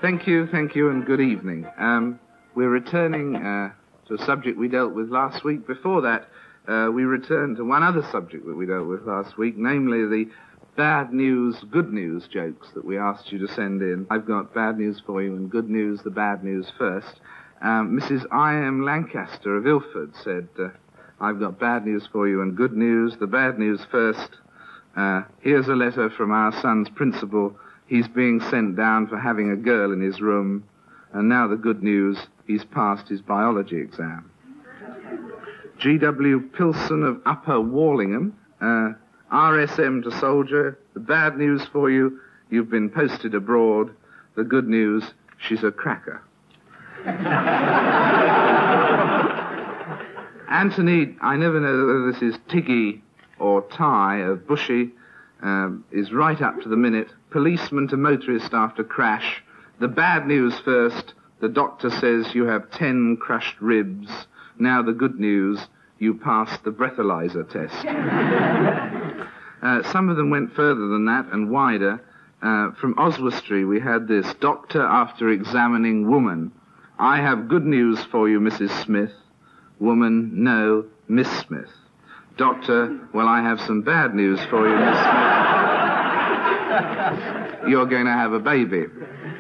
Thank you, and good evening. We're returning to a subject we dealt with last week. Before that, we returned to one other subject that we dealt with last week, namely the bad news, good news jokes that we asked you to send in. I've got bad news for you and good news, the bad news first. Mrs. I.M. Lancaster of Ilford said, I've got bad news for you and good news, the bad news first. Here's a letter from our son's principal. He's being sent down for having a girl in his room. And now the good news, he's passed his biology exam. G.W. Pilson of Upper Wallingham, RSM to soldier. The bad news for you, you've been posted abroad. The good news, she's a cracker. Anthony, I never know whether this is Tiggy or Ty of Bushy, is right up to the minute. Policeman to motorist after crash. The bad news first. The doctor says you have 10 crushed ribs. Now the good news, you passed the breathalyzer test. Some of them went further than that and wider. From Oswestry we had this. Doctor after examining woman. I have good news for you, Mrs. Smith. Woman, no, Miss Smith. Doctor, well, I have some bad news for you, Miss Smith. You're going to have a baby.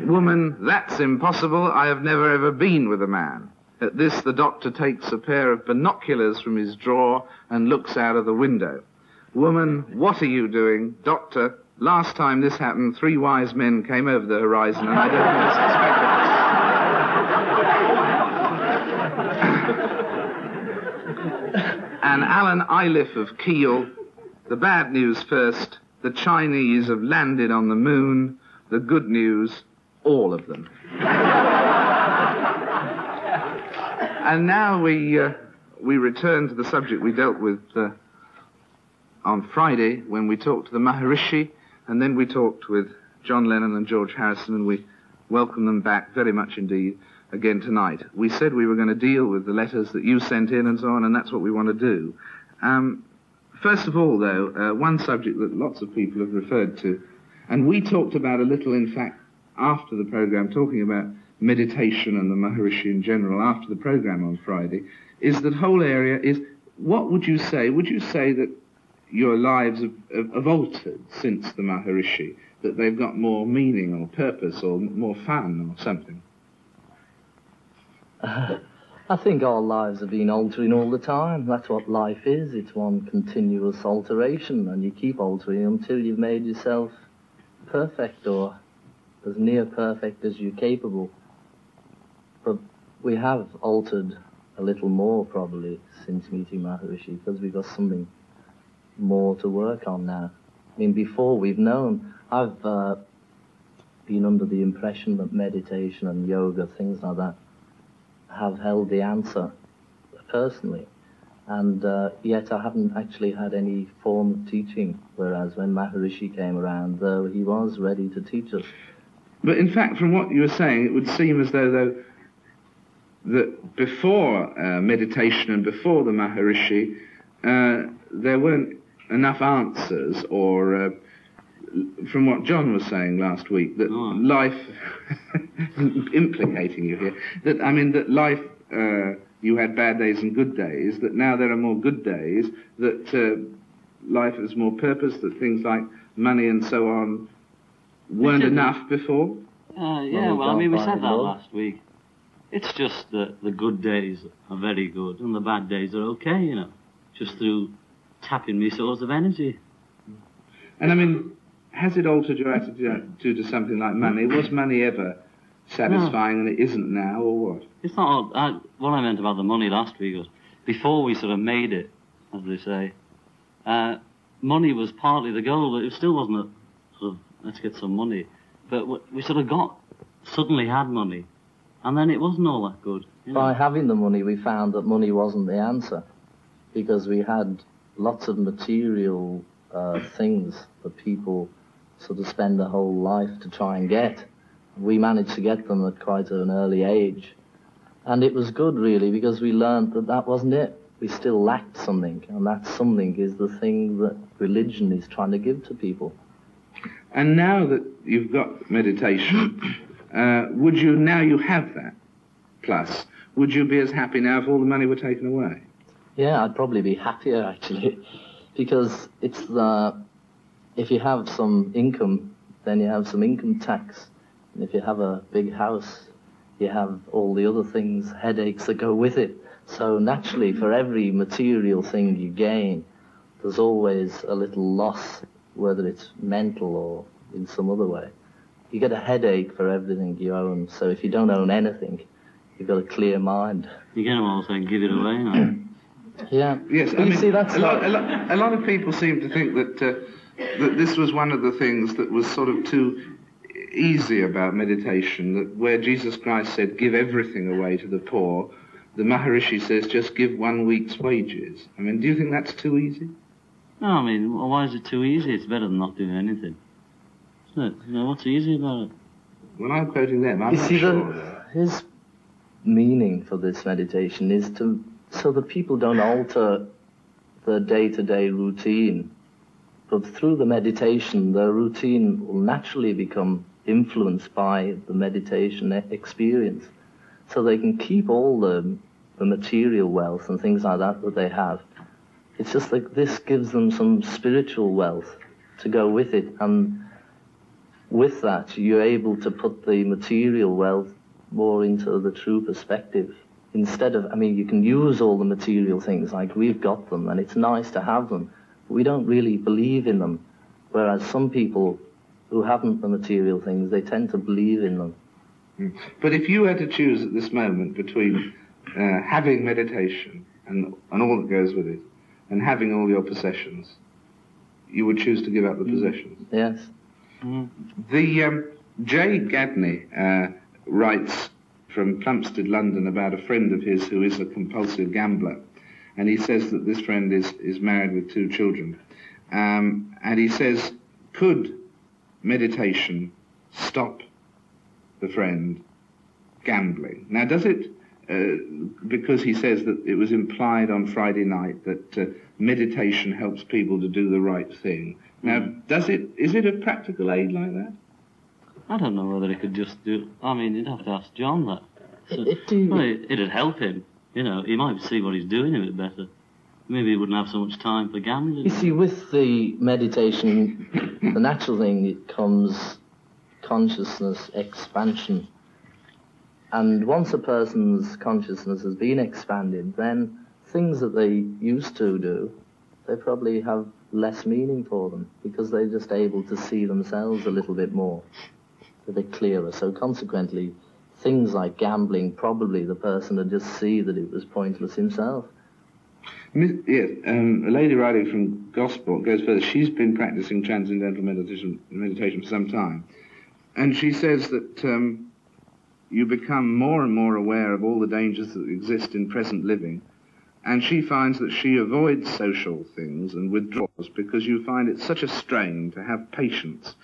Woman, that's impossible. I have never ever been with a man. At this, the doctor takes a pair of binoculars from his drawer and looks out of the window. Woman, what are you doing? Doctor, last time this happened, 3 wise men came over the horizon and I don't really suspect it. And Alan Iliff of Kiel, the bad news first, the Chinese have landed on the moon, the good news, all of them. And now we return to the subject we dealt with on Friday when we talked to the Maharishi, and then we talked with John Lennon and George Harrison, and we welcome them back very much indeed again tonight. We said we were going to deal with the letters that you sent in and so on, and that's what we want to do. First of all, though, one subject that lots of people have referred to, and we talked about a little, in fact, after the program, talking about meditation and the Maharishi in general after the program on Friday, is that whole area is, what would you say? Would you say that your lives have altered since the Maharishi, that they've got more meaning or purpose or more fun or something? I think our lives have been altering all the time. That's what life is. It's one continuous alteration, and you keep altering until you've made yourself perfect or as near perfect as you're capable. But we have altered a little more probably since meeting Maharishi, because we've got something more to work on now. I mean, before we've known, I've been under the impression that meditation and yoga, things like that, have held the answer personally, and yet I haven't actually had any form of teaching, whereas when Maharishi came around, though, he was ready to teach us. But in fact, from what you were saying, it would seem as though that before meditation and before the Maharishi, there weren't enough answers, or from what John was saying last week, that life, implicating you here, that life, you had bad days and good days, that now there are more good days, that life has more purpose, that things like money and so on weren't enough before? Yeah, well, I mean, we said that last week. It's just that the good days are very good and the bad days are okay, you know, just through tapping me source of energy. And I mean, has it altered your attitude to something like money? Was money ever satisfying and it isn't now, or what? It's not. What I meant about the money last week was, before we sort of made it, as they say, money was partly the goal, but it still wasn't a sort of, let's get some money. But we sort of suddenly had money, and then it wasn't all that good. You know? By having the money, we found that money wasn't the answer, because we had lots of material things that people sort of spend their whole life to try and get. We managed to get them at quite an early age. And it was good, really, because we learned that that wasn't it. We still lacked something, and that something is the thing that religion is trying to give to people. And now that you've got meditation, would you, now you have that plus, would you be as happy now if all the money were taken away? Yeah, I'd probably be happier, actually, because it's if you have some income, then you have some income tax. And if you have a big house, you have all the other things, headaches that go with it. So naturally, for every material thing you gain, there's always a little loss, whether it's mental or in some other way. You get a headache for everything you own. So if you don't own anything, you've got a clear mind. You get them all saying, give it away now. Yeah. Yes, But you see, that's a lot of people seem to think that that this was one of the things that was sort of too easy about meditation, that where Jesus Christ said, give everything away to the poor, the Maharishi says, just give 1 week's wages. I mean, do you think that's too easy? No, I mean, why is it too easy? It's better than not doing anything. Isn't it? You know, what's easy about it? When I'm quoting them, I'm You not see, sure. his meaning for this meditation is so that people don't alter their day-to-day routine, but through the meditation, their routine will naturally become influenced by the meditation experience. So they can keep all the material wealth and things like that they have. It's just like this gives them some spiritual wealth to go with it, and with that you're able to put the material wealth more into the true perspective. Instead of, I mean, you can use all the material things, like we've got them, and it's nice to have them, but we don't really believe in them. Whereas some people who haven't the material things, they tend to believe in them. But if you had to choose at this moment between having meditation and all that goes with it, and having all your possessions, you would choose to give up the possessions? Yes. The J. Gadney writes from Plumstead, London, about a friend of his who is a compulsive gambler. And he says that this friend is married with 2 children. And he says, could meditation stop the friend gambling? Now, does it, because he says that it was implied on Friday night that meditation helps people to do the right thing. Now, is it of practical aid like that? I don't know whether he could just do... I mean, you'd have to ask John that. So, well, it'd help him. You know, he might see what he's doing a bit better. Maybe he wouldn't have so much time for gambling. You see, with the meditation, the natural thing, it comes consciousness expansion. And once a person's consciousness has been expanded, then things that they used to do, they probably have less meaning for them, because they're just able to see themselves a little bit more, a bit clearer. So consequently, things like gambling, probably the person would just see that it was pointless himself. Yes, a lady writing from Gosport goes further. She's been practicing Transcendental Meditation for some time. And she says that you become more and more aware of all the dangers that exist in present living. And she finds that she avoids social things and withdraws because you find it such a strain to have patience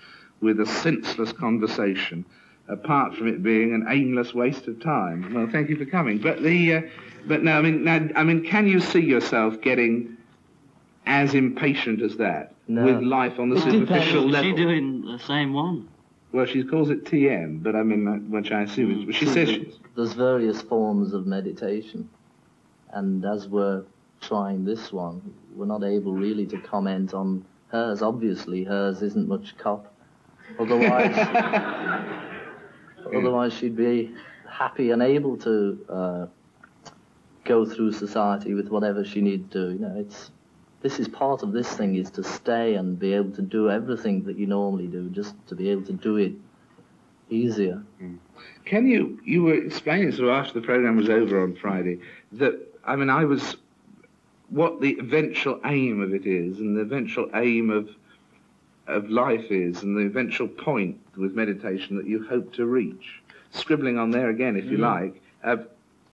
with a senseless conversation, apart from it being an aimless waste of time. Well, thank you for coming. But now, I mean, can you see yourself getting as impatient as that with life on the superficial level? Is she doing the same one? Well, she calls it TM, but I mean, which I assume is... She says there's various forms of meditation, and as we're trying this one, we're not able really to comment on hers. Obviously, hers isn't much cop. Otherwise she'd be happy and able to go through society with whatever she needs to do. You know, this is part of this thing, is to stay and be able to do everything that you normally do, just to be able to do it easier. Can you were explaining sort of after the program was over on Friday that, I mean, what the eventual aim of it is, and the eventual aim of life is, and the eventual point with meditation that you hope to reach. Scribbling on there again, if you like,